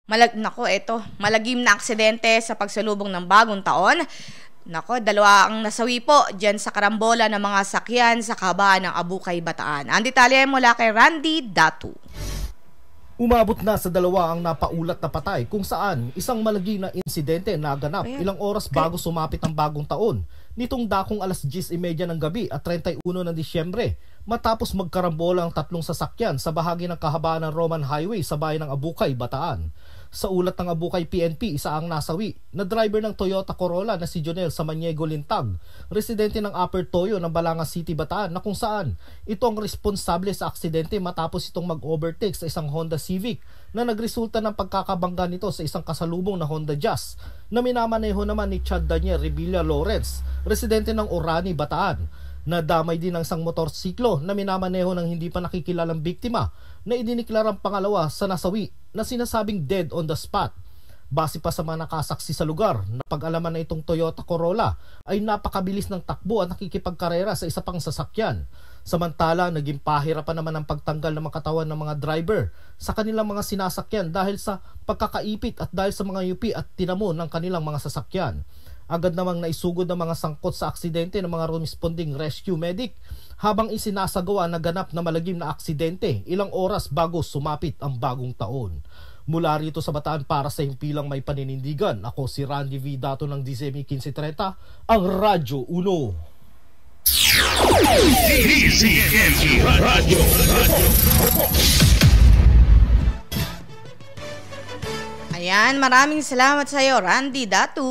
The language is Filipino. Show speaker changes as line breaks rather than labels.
Malagim na aksidente sa pagsalubong ng bagong taon. Nako, dalawa ang nasawi po dyan sa karambola ng mga sakyan sa kahabaan ng Abukay, Bataan. Ang detalye mula kay Randy Datu.
Umabot na sa dalawa ang napaulat na patay kung saan isang malagim na insidente naganap ilang oras bago sumapit ang bagong taon nitong dakong alas 10:30 ng gabi at 31 ng Disyembre matapos magkarambola ang tatlong sasakyan sa bahagi ng kahabaan ng Roman Highway sa bayan ng Abukay, Bataan. Sa ulat ng Abukay PNP, isa ang nasawi na driver ng Toyota Corolla na si Jonel Samaniego Lintag, residente ng Upper Toyo ng Balanga City, Bataan, na kung saan ito ang responsable sa aksidente matapos itong mag-overtake sa isang Honda Civic na nagresulta ng pagkakabangga nito sa isang kasalubong na Honda Jazz na minamaneho naman ni Chad Daniel Revilla Lawrence, residente ng Orani, Bataan. Nadamay din ng isang motorsiklo na minamaneho ng hindi pa nakikilalang biktima na idiniklarang pangalawa sa nasawi na sinasabing dead on the spot. Base pa sa mga nakasaksi sa lugar, napag-alaman na itong Toyota Corolla ay napakabilis ng takbo at nakikipagkarera sa isa pang sasakyan. Samantala, naging pahirapan naman ang pagtanggal ng mga katawan ng mga driver sa kanilang mga sinasakyan dahil sa pagkakaipit at dahil sa mga yupi at tinamo ng kanilang mga sasakyan. Agad namang naisugod ng mga sangkot sa aksidente ng mga responding rescue medic habang isinasagawa na ganap na malagim na aksidente ilang oras bago sumapit ang bagong taon. Mula rito sa Bataan para sa himpilang may paninindigan, ako si Randy V. Dato ng DZME 1530, ang Radyo 1.
Ayan, maraming salamat sa iyo, Randy Datu.